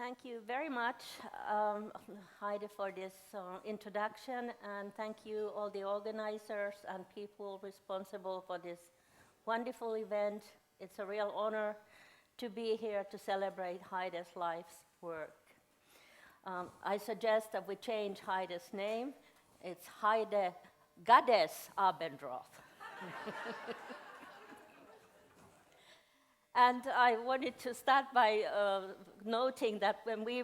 Thank you very much, Heide, for this introduction, and thank you all the organizers and people responsible for this wonderful event. It's a real honor to be here to celebrate Heide's life's work. I suggest that we change Heide's name. It's Heide Göttner-Abendroth. And I wanted to start by noting that when we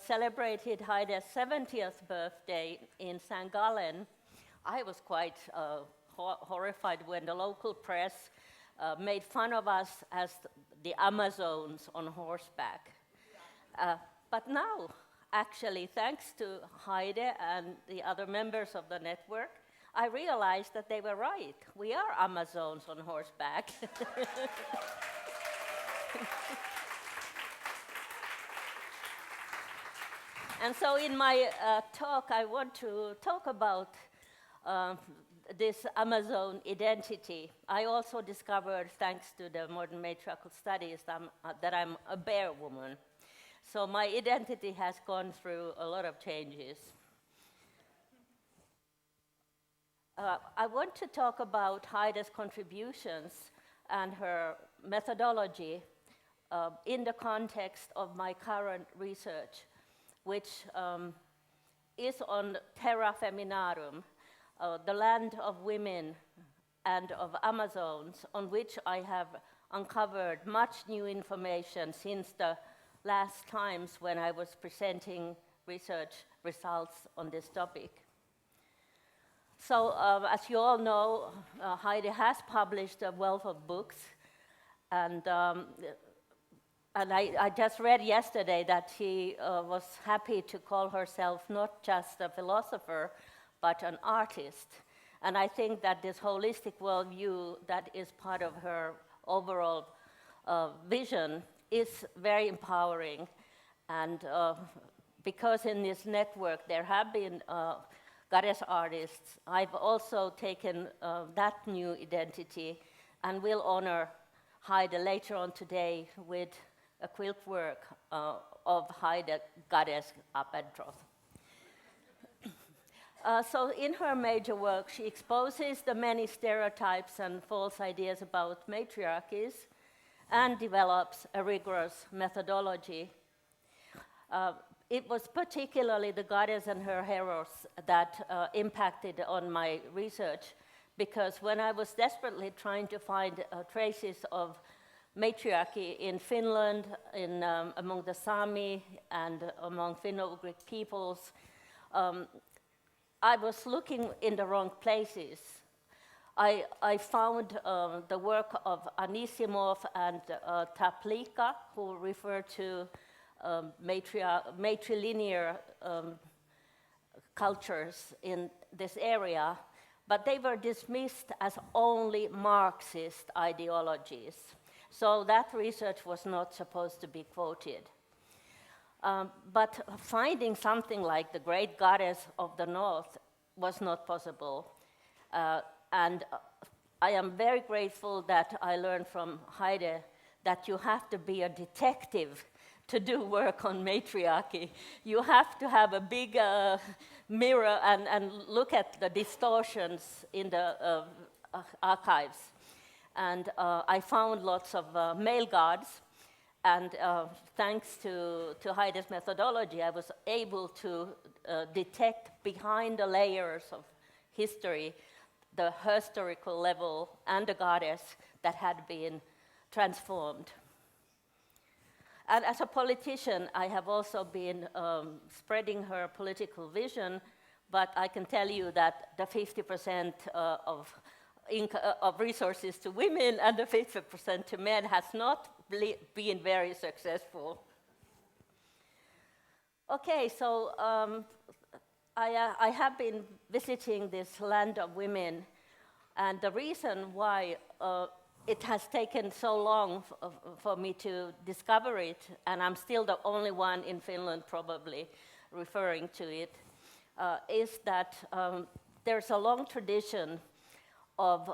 celebrated Heide's 70th birthday in St. Gallen, I was quite horrified when the local press made fun of us as the Amazons on horseback. But now, actually, thanks to Heide and the other members of the network, I realized that they were right. We are Amazons on horseback. And so in my talk, I want to talk about this Amazon identity. I also discovered, thanks to the modern matriarchal studies, that I'm a bear woman. So my identity has gone through a lot of changes. I want to talk about Heide's contributions and her methodology in the context of my current research, which is on Terra Feminarum, the land of women and of Amazons, on which I have uncovered much new information since the last times when I was presenting research results on this topic. So, as you all know, Heide has published a wealth of books, and I just read yesterday that she was happy to call herself not just a philosopher, but an artist. And I think that this holistic worldview that is part of her overall vision is very empowering. And because in this network there have been goddess artists, I've also taken that new identity and will honor Heide later on today with a quilt work of Heide Göttner-Abendroth. So in her major work, she exposes the many stereotypes and false ideas about matriarchies and develops a rigorous methodology. It was particularly the goddess and her heroes that impacted on my research, because when I was desperately trying to find traces of matriarchy in Finland, among the Sami and among Finno-Ugric peoples, I was looking in the wrong places. I found the work of Anisimov and Taplika, who refer to matrilinear cultures in this area, but they were dismissed as only Marxist ideologies. So that research was not supposed to be quoted. But finding something like the great goddess of the North was not possible. And I am very grateful that I learned from Heide that you have to be a detective to do work on matriarchy. You have to have a big mirror and look at the distortions in the archives. And I found lots of male gods, and thanks to Heide's methodology, I was able to detect behind the layers of history the historical level and the goddess that had been transformed. And as a politician, I have also been spreading her political vision, but I can tell you that the 50% of resources to women and the 50% to men has not been very successful. Okay, so I have been visiting this land of women, and the reason why it has taken so long for me to discover it, and I'm still the only one in Finland probably referring to it, is that there's a long tradition of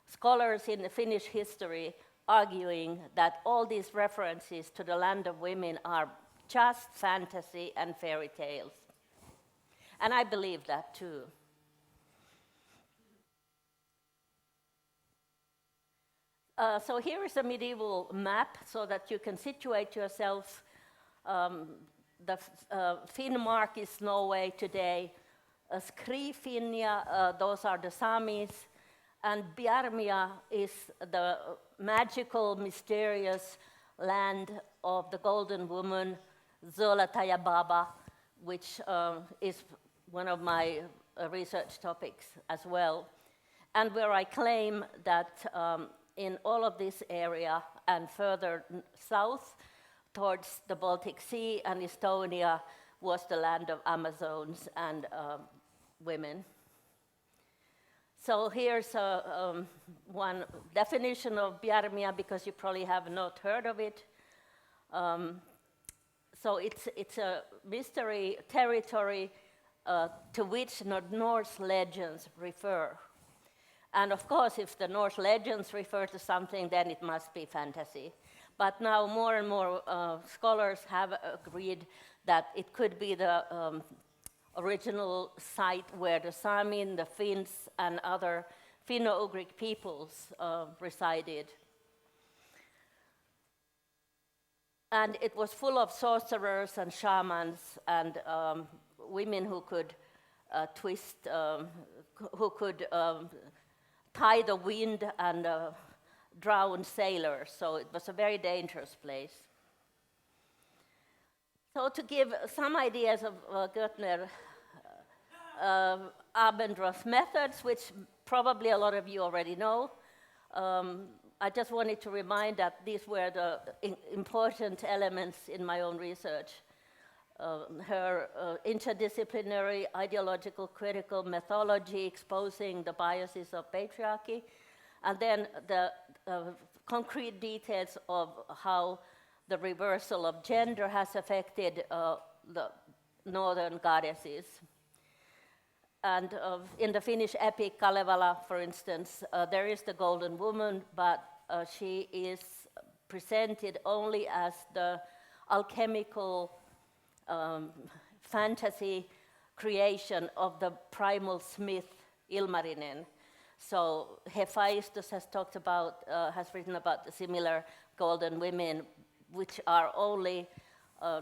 scholars in the Finnish history arguing that all these references to the land of women are just fantasy and fairy tales. And I believe that too. So here is a medieval map so that you can situate yourself. Finnmark is Norway today. Skrifinja, those are the Samis. And Bjarmia is the magical, mysterious land of the Golden Woman, Zolotaya Baba, which is one of my research topics as well. And where I claim that in all of this area and further south towards the Baltic Sea and Estonia was the land of Amazons and women. So here's one definition of Bjarmia, because you probably have not heard of it. So it's a mystery territory to which Norse legends refer. And of course, if the Norse legends refer to something, then it must be fantasy. But now more and more scholars have agreed that it could be the original site where the Samin, the Finns, and other Finno-Ugric peoples resided. And it was full of sorcerers and shamans and women who could who could tie the wind and drown sailors. So it was a very dangerous place. So to give some ideas of Göttner-Abendroth methods, which probably a lot of you already know, I just wanted to remind that these were the important elements in my own research. Her interdisciplinary ideological critical methodology exposing the biases of patriarchy, and then the concrete details of how the reversal of gender has affected the northern goddesses. And in the Finnish epic Kalevala, for instance, there is the Golden Woman, but she is presented only as the alchemical fantasy creation of the primal smith Ilmarinen. So Hephaestus has written about the similar golden women, which are only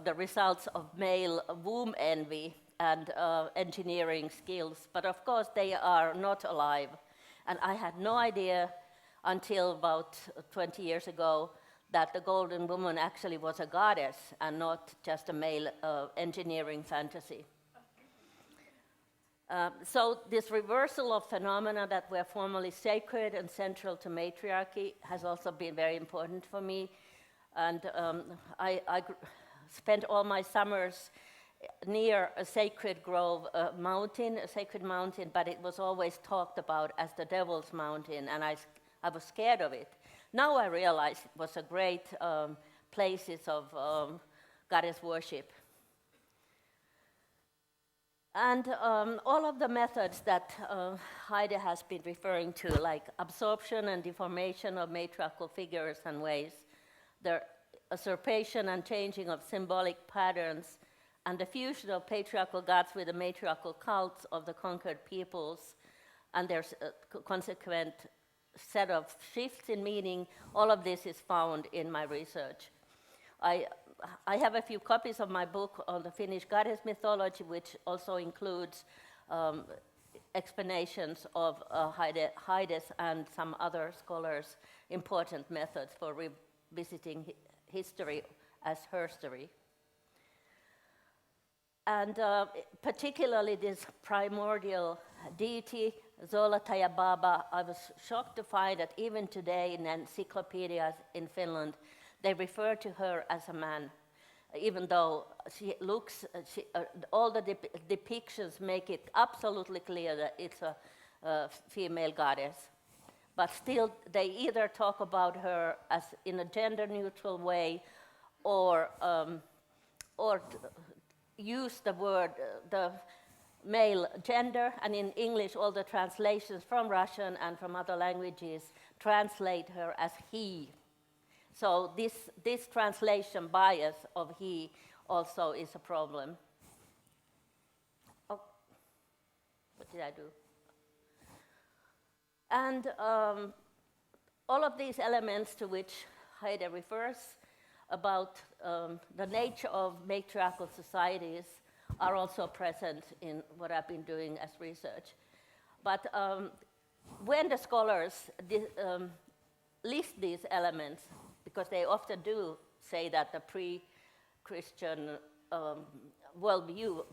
the results of male womb envy and engineering skills. But of course, they are not alive. And I had no idea until about 20 years ago that the Golden Woman actually was a goddess and not just a male engineering fantasy. So this reversal of phenomena that were formerly sacred and central to matriarchy has also been very important for me. And I spent all my summers near a sacred grove, a sacred mountain, but it was always talked about as the Devil's Mountain, and I was scared of it. Now I realize it was a great places of goddess worship. And all of the methods that Heide has been referring to, like absorption and deformation of matriarchal figures and ways, the usurpation and changing of symbolic patterns, and the fusion of patriarchal gods with the matriarchal cults of the conquered peoples, and their consequent set of shifts in meaning, all of this is found in my research. I have a few copies of my book on the Finnish goddess mythology, which also includes explanations of Heide's and some other scholars' important methods for revisiting history as herstory. And particularly this primordial deity, Zolotaya Baba, I was shocked to find that even today in encyclopedias in Finland, they refer to her as a man, even though she looks, all the depictions make it absolutely clear that it's a female goddess. But still, they either talk about her as in a gender-neutral way, or use the word, the male gender, and in English, all the translations from Russian and from other languages translate her as he. So this translation bias of he also is a problem. Oh, what did I do? And all of these elements to which Heide refers about the nature of matriarchal societies are also present in what I've been doing as research. But when the scholars list these elements, because they often do say that the pre-Christian worldview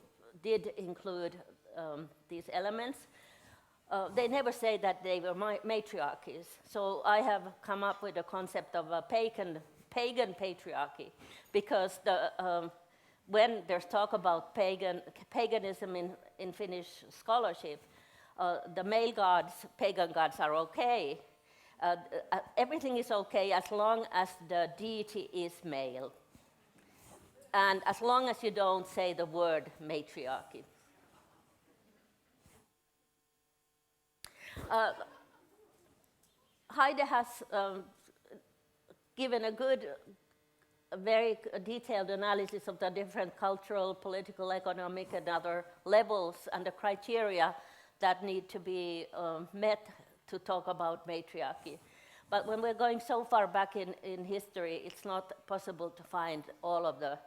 did include these elements, they never say that they were matriarchies. So I have come up with a concept of a pagan patriarchy, because when there's talk about paganism in Finnish scholarship, the male gods, pagan gods, are okay. Everything is okay as long as the deity is male, and as long as you don't say the word matriarchy. Heide has given a very detailed analysis of the different cultural, political, economic, and other levels and the criteria that need to be met to talk about matriarchy. But when we're going so far back in history, it's not possible to find all of the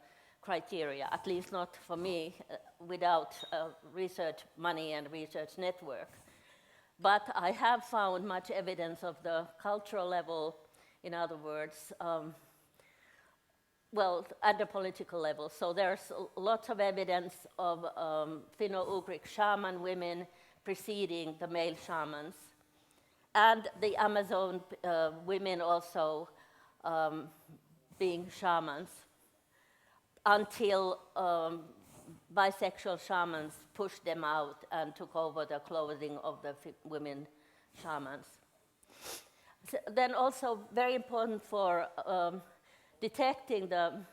criteria, at least not for me, without research money and research network. But I have found much evidence of the cultural level, in other words, at the political level. So there's lots of evidence of Finno-Ugric shaman women preceding the male shamans, and the Amazon women also being shamans, until bisexual shamans pushed them out and took over the clothing of the women shamans. So then also very important for detecting the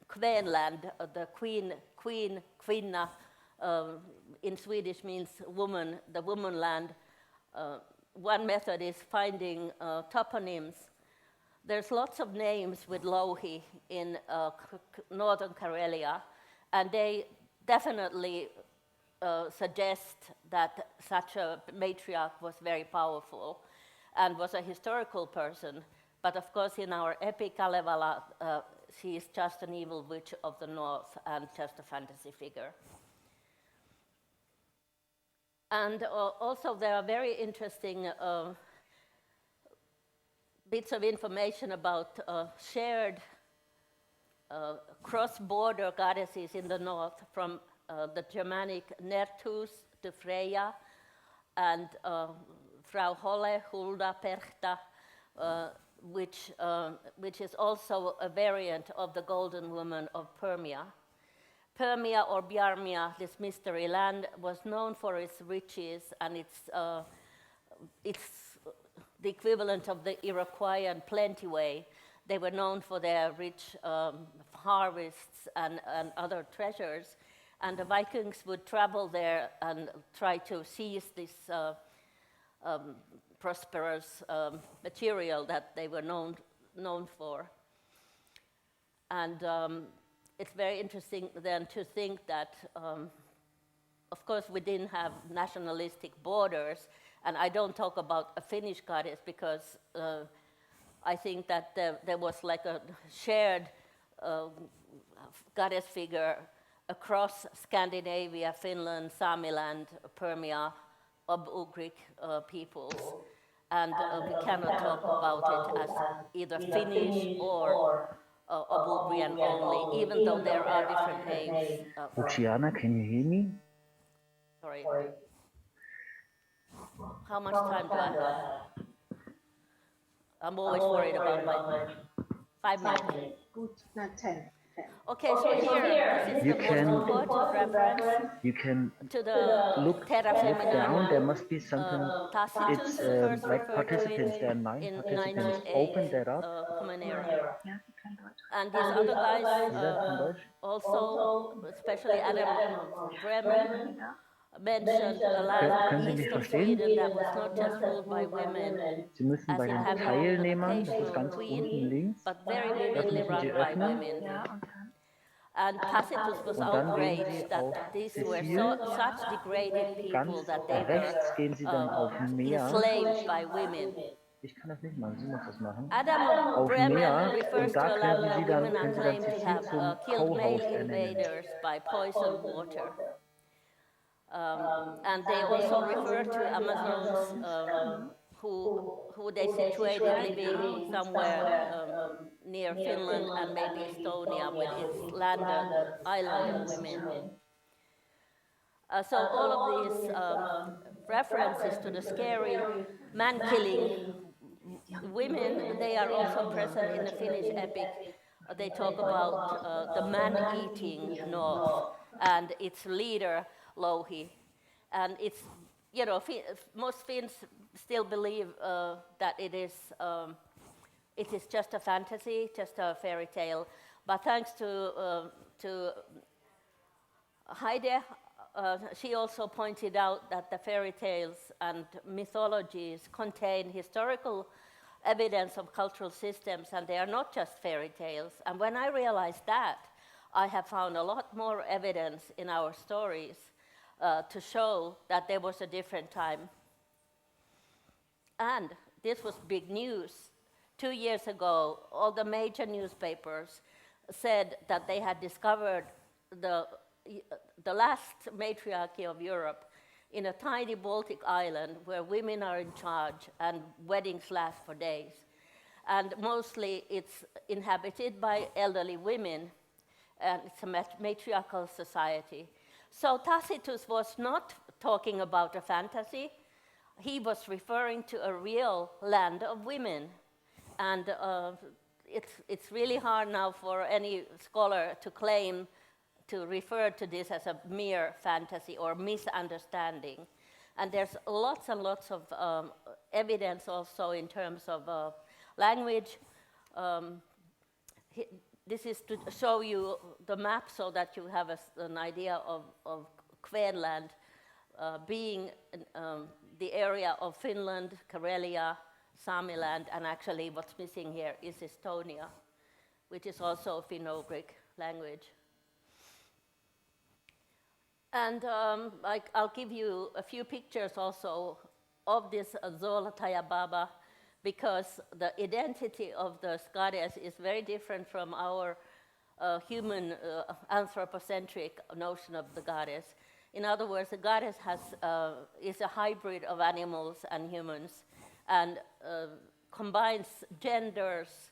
kvenland, the kvinna, in Swedish means woman, the woman land. One method is finding toponyms. There's lots of names with Louhi in northern Karelia, and they definitely suggest that such a matriarch was very powerful and was a historical person. But of course, in our epic Kalevala, she is just an evil witch of the north and just a fantasy figure. And also there are very interesting bits of information about shared cross-border goddesses in the north, from the Germanic Nertus to Freya, and Frau Holle, Hulda, Perchta, which is also a variant of the Golden Woman of Permia. Permia, or Bjarmia, this mystery land, was known for its riches, and it's the equivalent of the Iroquoian Plentyway. They were known for their rich harvests and other treasures, and the Vikings would travel there and try to seize this prosperous material that they were known for. And it's very interesting then to think that, of course, we didn't have nationalistic borders, and I don't talk about a Finnish goddess because I think that there was like a shared goddess figure across Scandinavia, Finland, Samiland, Permia, Ugric peoples. And we cannot talk about it as either Finnish or Ugrian only, even though there are different names. Luciana, can you hear me? Sorry. How much time do I have? I'm always worried about my 5 minutes. Good, not 10. Okay, so here, this is the most important reference You can to the look Terra Feminina. down. There must be something. Tacitus It's first like referred participants. to There are it 9 in participants. 98, Open that up. Common Era. Ja, ich kann Deutsch. And these other guys Is that in Deutsch? also, especially Adam Bremen, mentioned a land Können Sie mich east of verstehen? Sweden that was not just ruled by women, Sie müssen as bei it den having an Teilnehmern, das ist occasional ganz unten queen, links, but very das vividly müssen Sie run by öffnen women. Ja, und dann? And Tacitus was und dann gehen Sie outraged auf that these were Cecil. such degraded people Ganz that they were rechts gehen Sie dann auf Meer. enslaved by women. Ich kann das nicht machen, Sie muss das machen. Adam of Auf Bremen Meer refers und da to a land where women are können Sie dann claimed to Cecil have zum killed male Co-Host ernennen. invaders by poisoned water. And they also refer to Amazons who they situated living somewhere near Finland and maybe Estonia with its islander women. So all of these references to the scary man-killing women, they are also present in the Finnish epic. They talk about the man-eating north and its leader, Louhi. And it's, you know, most Finns still believe that it is just a fantasy, just a fairy tale. But thanks to Heide, she also pointed out that the fairy tales and mythologies contain historical evidence of cultural systems, and they are not just fairy tales. And when I realized that, I have found a lot more evidence in our stories to show that there was a different time. And this was big news. 2 years ago, all the major newspapers said that they had discovered the last matriarchy of Europe in a tiny Baltic island where women are in charge and weddings last for days. And mostly it's inhabited by elderly women, and it's a matriarchal society. So Tacitus was not talking about a fantasy. He was referring to a real land of women. And it's really hard now for any scholar to claim to refer to this as a mere fantasy or misunderstanding. And there's lots and lots of evidence also in terms of language. This is to show you the map so that you have an idea of Kvenland being the area of Finland, Karelia, Samiland, and actually what's missing here is Estonia, which is also a Finno-Ugric language. And I'll give you a few pictures also of this Zolotaya Baba, because the identity of the goddess is very different from our human anthropocentric notion of the goddess. In other words, the goddess is a hybrid of animals and humans, and combines genders,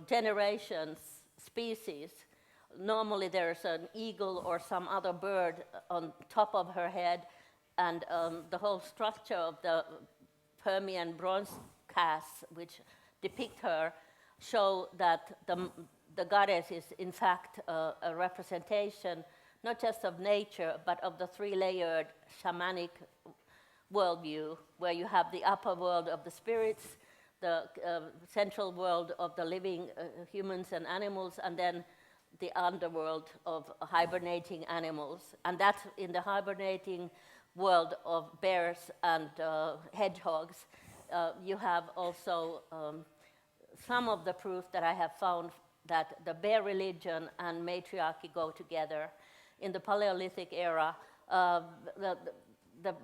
generations, species. Normally there's an eagle or some other bird on top of her head, and the whole structure of the Permian bronze casts which depict her show that the goddess is in fact a representation not just of nature but of the three-layered shamanic worldview, where you have the upper world of the spirits, the central world of the living humans and animals, and then the underworld of hibernating animals. And that's in the hibernating world of bears and hedgehogs. You have also some of the proof that I have found that the bear religion and matriarchy go together. In the Paleolithic era, the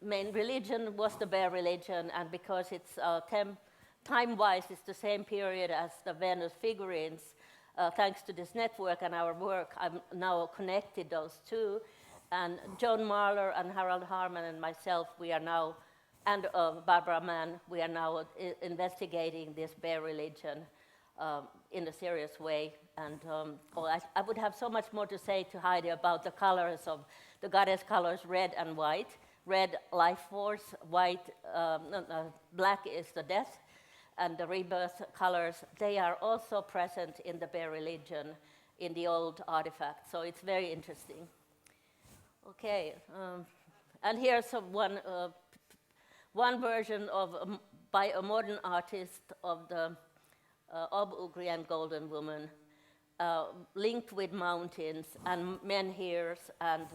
main religion was the bear religion, and because it's time-wise it's the same period as the Venus figurines, thanks to this network and our work, I've now connected those two. And Joan Marler and Harald Harman and myself, we are now, and Barbara Mann, we are now investigating this bear religion in a serious way. And I would have so much more to say to Heide about the colors of the goddess colors, red and white. Red, life force, white, black is the death. And the rebirth colors, they are also present in the bear religion in the old artifacts. So it's very interesting. Okay, and here's one version of by a modern artist of the Ob-Ugrian golden woman, linked with mountains and menhirs and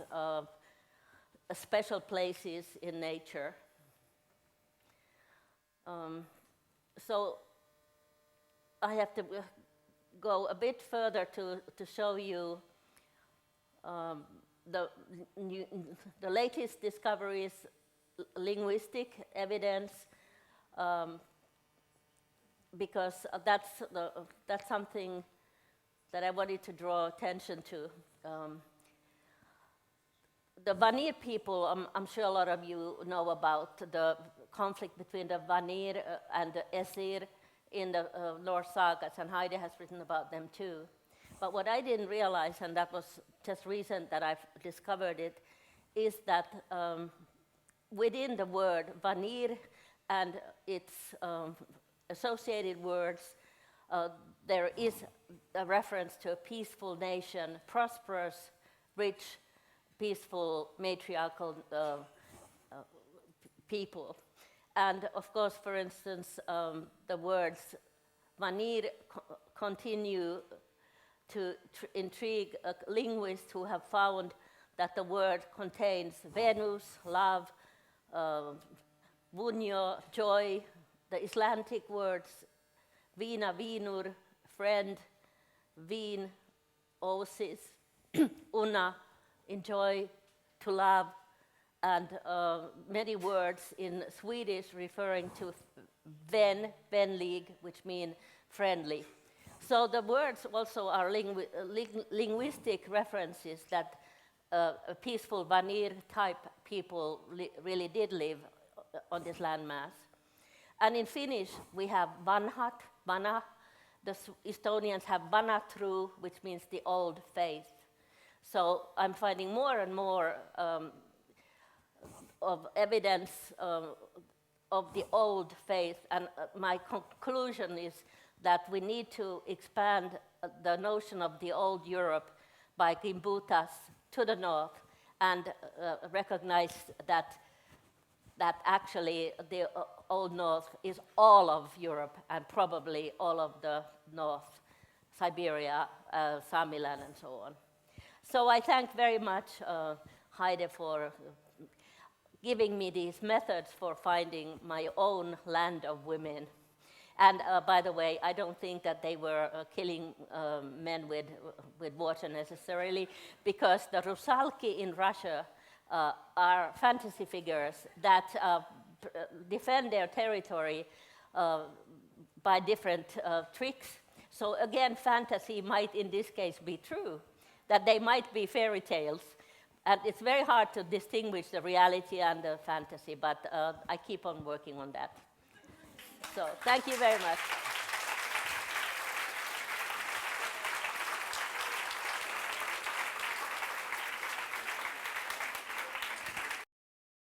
special places in nature. So I have to go a bit further to show you the latest discoveries, linguistic evidence, because that's something that I wanted to draw attention to. The Vanir people, I'm sure a lot of you know about the conflict between the Vanir and the Esir in the Norse sagas, and Heide has written about them too. But what I didn't realize, and that was just recent that I've discovered it, is that within the word Vanir and its associated words, there is a reference to a peaceful nation, prosperous, rich, peaceful, matriarchal people. And of course, for instance, the words Vanir continue to intrigue linguists who have found that the word contains Venus, love, Vunjo, joy, the Icelandic words Vina, Vinur, friend, Vin, Osis, Una, enjoy, to love, and many words in Swedish referring to vänlig, which mean friendly. So the words also are linguistic references that peaceful Vanir type people really did live on this landmass. And in Finnish we have vanhat, vana. The Estonians have vanatru, which means the old faith. So I'm finding more and more of evidence of the old faith, and my conclusion is that we need to expand the notion of the old Europe by Gimbutas to the north and recognize that actually the Old North is all of Europe and probably all of the North, Siberia, Samiland, and so on. So I thank very much Heide for giving me these methods for finding my own land of women. And by the way, I don't think that they were killing men with water necessarily, because the rusalki in Russia are fantasy figures that defend their territory by different tricks. So again, fantasy might in this case be true, that they might be fairy tales. And it's very hard to distinguish the reality and the fantasy, but I keep on working on that. So thank you very much.